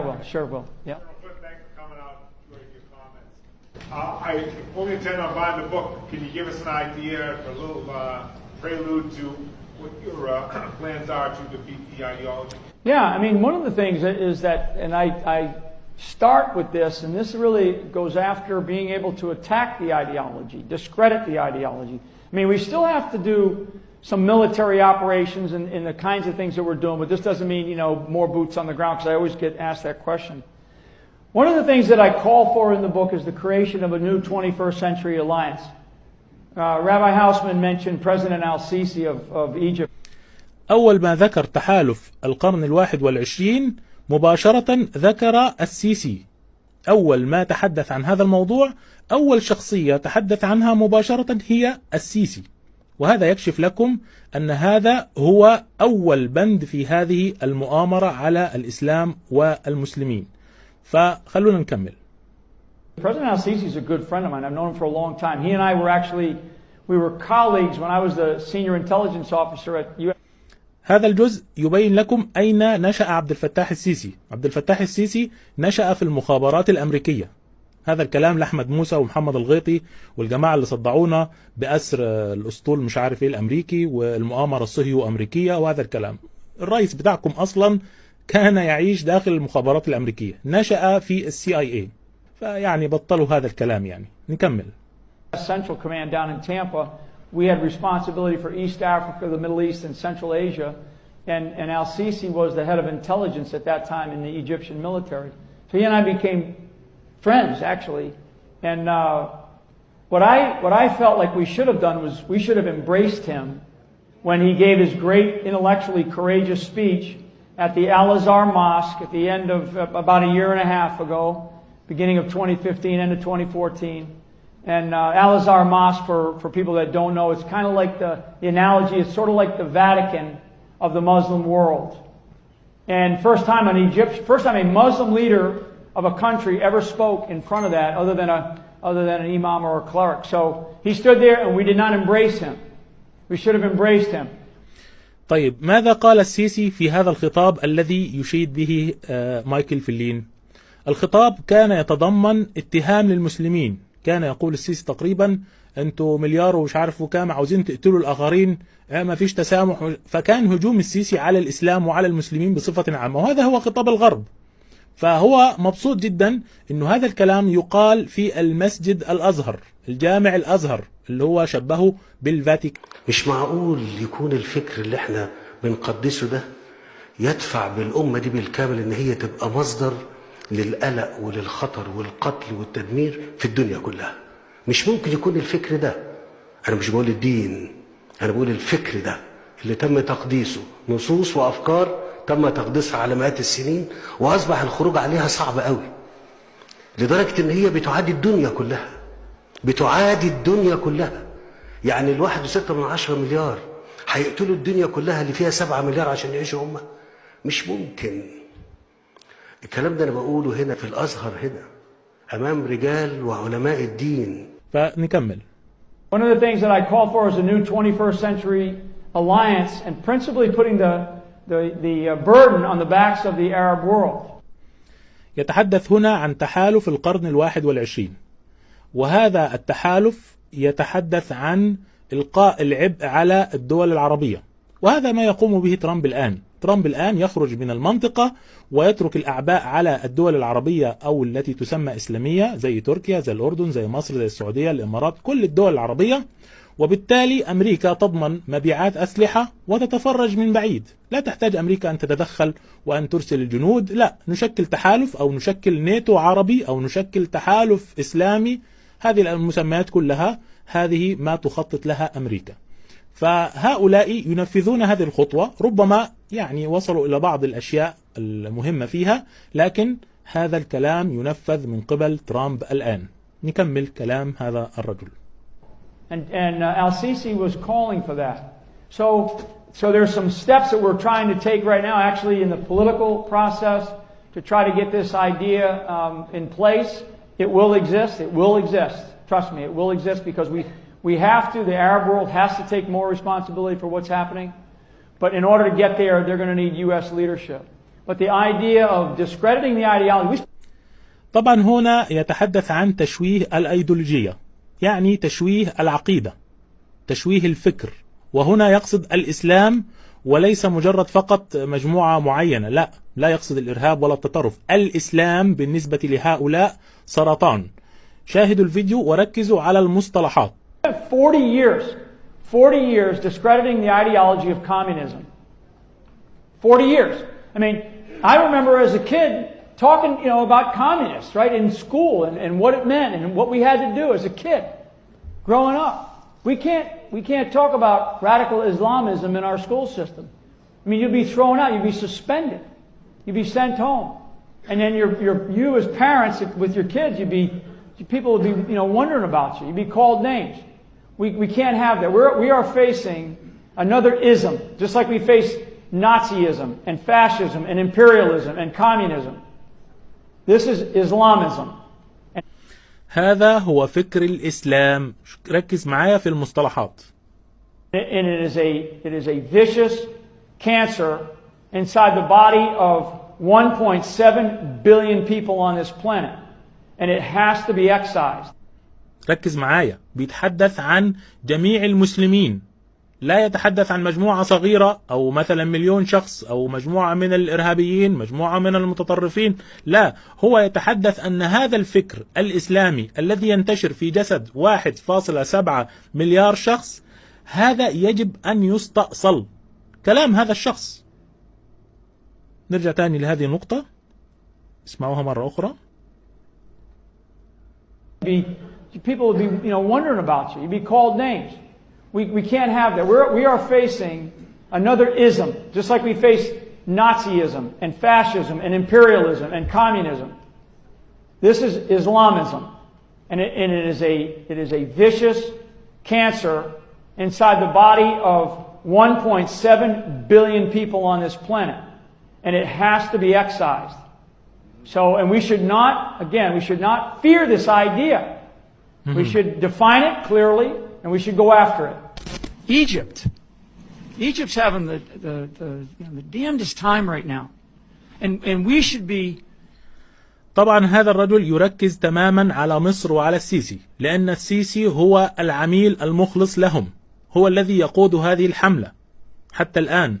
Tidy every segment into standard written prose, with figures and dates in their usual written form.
Well, sure will. Yeah. Thanks for coming out during your comments. I fully intend on buying the book. Can you give us an idea, a little prelude to what your plans are to defeat the ideology? Yeah, I mean, one of the things is that, and I start with this, and this really goes after being able to attack the ideology, discredit the ideology. I mean, we still have to do some military operations and the kinds of things that we're doing, but this doesn't mean, you know, more boots on the ground, because I always get asked that question. One of the things that I call for in the book is the creation of a new 21st century alliance. Rabbi Hausman mentioned President al-Sisi of Egypt. أول ما ذكر تحالف القرن 21 مباشرة ذكر السيسي. أول ما تحدث عن هذا الموضوع، أول شخصية تحدث عنها مباشرة هي السيسي، وهذا يكشف لكم أن هذا هو أول بند في هذه المؤامرة على الإسلام والمسلمين. فخلونا نكمل. President al-Sisi is a good friend of mine. I've known him for a long time. He and I we were colleagues when I was the senior intelligence officer at U.S. هذا الجزء يبين لكم أين نشأ عبد الفتاح السيسي. عبد الفتاح السيسي نشأ في المخابرات الأمريكية. هذا الكلام لأحمد موسى ومحمد الغيطي والجماعة اللي صدعونا بأسر الأسطول مش عارف إيه الأمريكي والمؤامرة الصهيو أمريكية، وهذا الكلام. الرئيس بتاعكم أصلا كان يعيش داخل المخابرات الأمريكية، نشأ في CIA، فيعني بطلوا هذا الكلام. يعني نكمل. Central Command down in Tampa, we had responsibility for East Africa, the Middle East, and Central Asia, and al-Sisi was the head of intelligence at that time in the Egyptian military. So he and I became friends, actually, and what I felt like we should have done was we should have embraced him when he gave his great intellectually courageous speech at the Al-Azhar Mosque at the end of about a year and a half ago, beginning of 2015, end of 2014. And Al-Azhar Mosque, for people that don't know, it's kind of like the analogy, it's sort of like the Vatican of the Muslim world. And first time a Muslim leader of a country ever spoke in front of that other than an imam or a cleric. So he stood there and we did not embrace him. We should have embraced him. طيب ماذا قال السيسي في هذا الخطاب الذي يشيد به مايكل فلين؟ الخطاب كان يتضمن اتهام للمسلمين. كان يقول السيسي تقريبا انتوا مليار ومش عارفوا كام عاوزين تقتلوا الاخرين، ما فيش تسامح. فكان هجوم السيسي على الاسلام وعلى المسلمين بصفة عامة، وهذا هو خطاب الغرب. فهو مبسوط جدا انه هذا الكلام يقال في المسجد الازهر، الجامع الازهر اللي هو شبهه بالفاتيكان. مش معقول يكون الفكر اللي احنا بنقدسه ده يدفع بالامة دي بالكامل ان هي تبقى مصدر للقلق وللخطر والقتل والتدمير في الدنيا كلها. مش ممكن يكون الفكر ده، انا مش بقول الدين، انا بقول الفكر ده اللي تم تقديسه، نصوص وافكار تم تقديسها على مئات السنين، واصبح الخروج عليها صعب قوي لدرجة ان هي بتعادي الدنيا كلها، بتعادي الدنيا كلها. يعني 1.6 مليار هيقتلوا الدنيا كلها اللي فيها 7 مليار عشان يعيشوا هم؟ مش ممكن. الكلام ده انا بقوله هنا في الازهر، هنا امام رجال وعلماء الدين. فنكمل. One of the things that I call for is a new 21st century alliance, and principally putting the burden on the backs of the Arab world. يتحدث هنا عن تحالف القرن 21، وهذا التحالف يتحدث عن إلقاء العبء على الدول العربية، وهذا ما يقوم به ترامب الآن. ترامب الآن يخرج من المنطقة ويترك الأعباء على الدول العربية أو التي تسمى إسلامية، زي تركيا، زي الأردن، زي مصر، زي السعودية، الإمارات، كل الدول العربية. وبالتالي أمريكا تضمن مبيعات أسلحة وتتفرج من بعيد. لا تحتاج أمريكا أن تتدخل وأن ترسل الجنود، لا، نشكل تحالف أو نشكل ناتو عربي أو نشكل تحالف إسلامي. هذه المسميات كلها هذه ما تخطط لها أمريكا. فهؤلاء ينفذون هذه الخطوة، ربما يعني وصلوا إلى بعض الأشياء المهمة فيها، لكن هذا الكلام ينفذ من قبل ترامب الآن. نكمل كلام هذا الرجل. And al-Sisi was calling for that. So there's some steps that we're trying to take right now, actually in the political process, to try to get this idea in place. It will exist. It will exist. Trust me, it will exist because we have to. The Arab world has to take more responsibility for what's happening. But in order to get there, they're going to need U.S. leadership. But the idea of discrediting the ideology. طبعا هنا يتحدث عن تشويه الأيديولوجية، يعني تشويه العقيدة، تشويه الفكر، وهنا يقصد الإسلام وليس مجرد فقط مجموعة معينة، لا يقصد الإرهاب ولا التطرف. الإسلام بالنسبة لهؤلاء سرطان. شاهدوا الفيديو وركزوا على المصطلحات. 40 years discrediting the ideology of communism. 40 years. I mean, I remember as a kid talking, about communists, right, in school and what it meant and what we had to do as a kid growing up. We can't talk about radical Islamism in our school system. I mean, you'd be thrown out, you'd be suspended, you'd be sent home, and then you as parents with your kids, people would be wondering about you. You'd be called names. We can't have that. We are facing another ism, just like we face Nazism and fascism and imperialism and communism. This is Islamism. هذا هو فكر الإسلام. ركز معايا في المصطلحات. And it is a vicious cancer inside the body of 1.7 billion people on this planet. And it has to be excised. ركز معايا، بيتحدث عن جميع المسلمين، لا يتحدث عن مجموعة صغيرة أو مثلا 1,000,000 شخص أو مجموعة من الإرهابيين، مجموعة من المتطرفين، لا، هو يتحدث أن هذا الفكر الإسلامي الذي ينتشر في جسد 1.7 مليار شخص، هذا يجب أن يستأصل. كلام هذا الشخص. نرجع تاني لهذه النقطة، اسمعوها مرة أخرى. People would be wondering about you. You'd be called names. We can't have that. We are facing another ism, just like we face Nazism and fascism and imperialism and communism. This is Islamism, and it is a vicious cancer inside the body of 1.7 billion people on this planet, and it has to be excised. And we should not fear this idea. We should define it clearly, and we should go after it. Egypt's having the damnedest time right now, and we should be. طبعا هذا الرجل يركز تماما على مصر وعلى السيسي، لأن السيسي هو العميل المخلص لهم، هو الذي يقود هذه الحملة حتى الآن.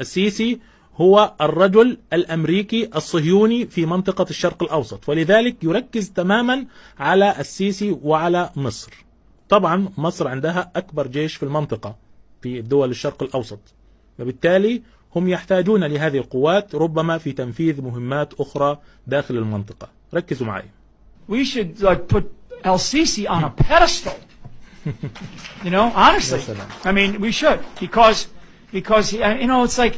السيسي هو الرجل الأمريكي الصهيوني في منطقة الشرق الأوسط، ولذلك يركز تماما على السيسي وعلى مصر. طبعا مصر عندها أكبر جيش في المنطقة في دول الشرق الأوسط، وبالتالي هم يحتاجون لهذه القوات ربما في تنفيذ مهمات أخرى داخل المنطقة. ركزوا معي. We should put el-Sisi on a pedestal. Honestly. I mean, we should, because it's like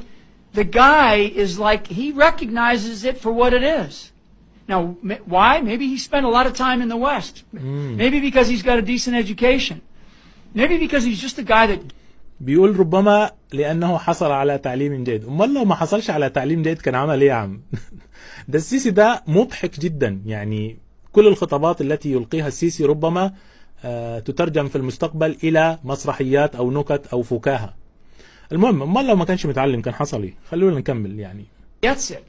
the guy is like, he recognizes it for what it is. Now, why? Maybe he spent a lot of time in the West. Maybe because he's got a decent education. Maybe because he's just a guy that. بيقول ربما لأنه حصل على تعليم جيد. أمال لو ما حصلش على تعليم جيد كان عمل إيه يا عم؟ ده السيسي ده مضحك جدا، يعني كل الخطابات التي يلقيها السيسي ربما تترجم في المستقبل إلى مسرحيات أو نكت أو فكاهة. المهم أمال لو ما كانش متعلم كان حصل إيه؟ خلونا نكمل يعني. Gets it.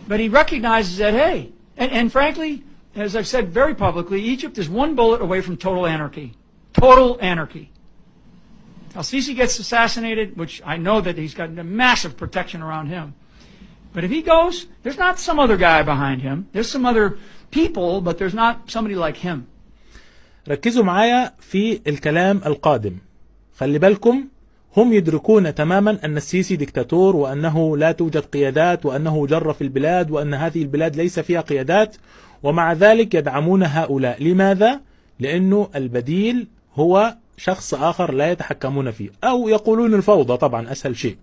But he recognizes that, hey, and frankly, as I've said very publicly, Egypt is one bullet away from total anarchy. Total anarchy. El-Sisi gets assassinated, which I know that he's got a massive protection around him. But if he goes, there's not some other guy behind him. There's some other people, but there's not somebody like him. ركزوا معايا في الكلام القادم. خلي بالكم، هم يدركون تماما أن السيسي دكتاتور، وأنه لا توجد قيادات، وأنه جر في البلاد، وأن هذه البلاد ليس فيها قيادات، ومع ذلك يدعمون هؤلاء. لماذا؟ لأنه البديل هو شخص آخر لا يتحكمون فيه، أو يقولون الفوضى، طبعا أسهل شيء.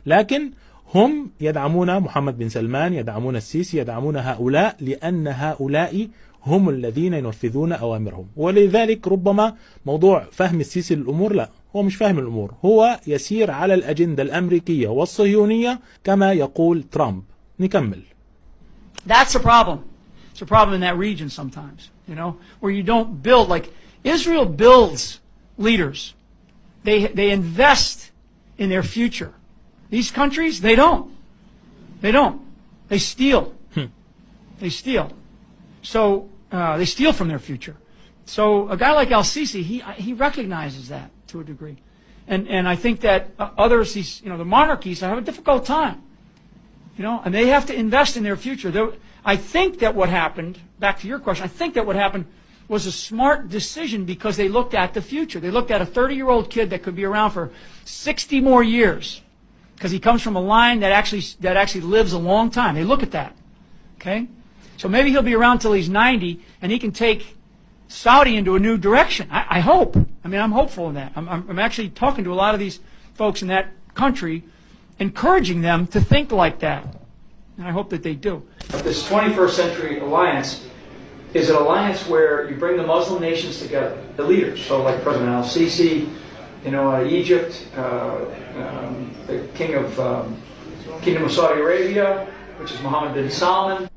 لكن هم يدعمون محمد بن سلمان، يدعمون السيسي، يدعمون هؤلاء، لأن هؤلاء هم الذين ينفذون أوامرهم. ولذلك ربما موضوع فهم السيسي للأمور، لا، هو مش فاهم الأمور، هو يسير على الأجندة الأمريكية والصهيونية كما يقول ترامب. نكمل. That's a problem. It's a problem in that region sometimes, where you don't build, like Israel builds leaders. They invest in their future. These countries, they don't. They don't. They steal. They steal. So they steal from their future. So a guy like al-Sisi, he recognizes that to a degree. And I think that others, the monarchies have a difficult time. And they have to invest in their future. I think that what happened, back to your question, I think that what happened was a smart decision because they looked at the future. They looked at a 30-year-old kid that could be around for 60 more years because he comes from a line that actually lives a long time. They look at that. Okay? So maybe he'll be around till he's 90 and he can take Saudi into a new direction. I hope. I mean, I'm hopeful in that. I'm actually talking to a lot of these folks in that country, encouraging them to think like that. And I hope that they do. This 21st century alliance is an alliance where you bring the Muslim nations together, the leaders. So like President al-Sisi, Egypt, the Kingdom of Saudi Arabia, which is Mohammed bin Salman.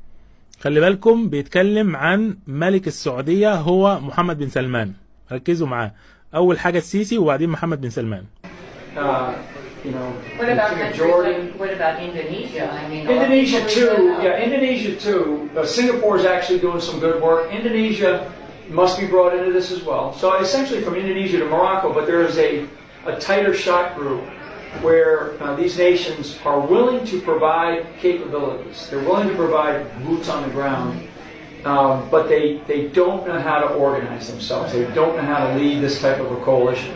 خلي بالكم بيتكلم عن ملك السعودية هو محمد بن سلمان. ركزوا معاه. أول حاجة السيسي وبعدين محمد بن سلمان. What about Jordan? What about Indonesia? I mean, Indonesia too. Yeah, Indonesia too. Singapore is actually doing some good work. Indonesia must be brought into this as well. So essentially from Indonesia to Morocco, but there is a tighter shot group where these nations are willing to provide capabilities. They're willing to provide boots on the ground, but they don't know how to organize themselves. They don't know how to lead this type of a coalition.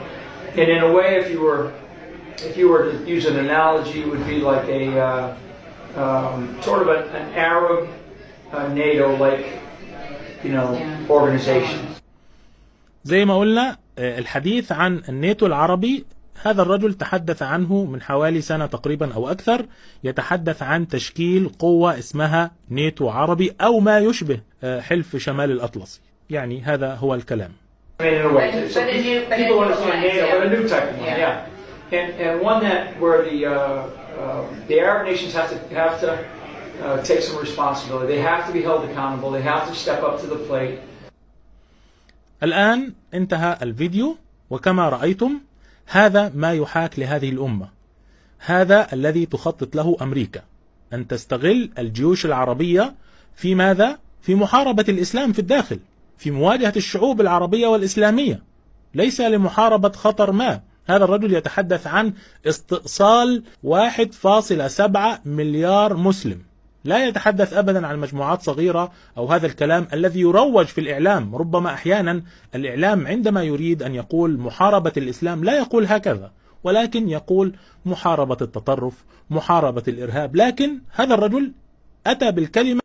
And in a way, if you were to use an analogy, it would be like a sort of an Arab NATO-like, organization. زي ما قلنا الحديث عن الناتو العربي، هذا الرجل تحدث عنه من حوالي سنة تقريبا أو أكثر. يتحدث عن تشكيل قوة اسمها ناتو عربي أو ما يشبه حلف شمال الأطلسي. يعني هذا هو الكلام. And one that where the Arab nations have to take some responsibility. They have to be held accountable. They have to step up to the plate. الآن انتهى الفيديو، وكما رأيتم هذا ما يحاك لهذه الأمة. هذا الذي تخطط له أمريكا، أن تستغل الجيوش العربية في ماذا؟ في محاربة الإسلام في الداخل، في مواجهة الشعوب العربية والإسلامية، ليس لمحاربة خطر ما. هذا الرجل يتحدث عن استئصال 1.7 مليار مسلم. لا يتحدث أبدا عن مجموعات صغيرة أو هذا الكلام الذي يروج في الإعلام. ربما أحيانا الإعلام عندما يريد أن يقول محاربة الإسلام لا يقول هكذا، ولكن يقول محاربة التطرف، محاربة الإرهاب. لكن هذا الرجل أتى بالكلمة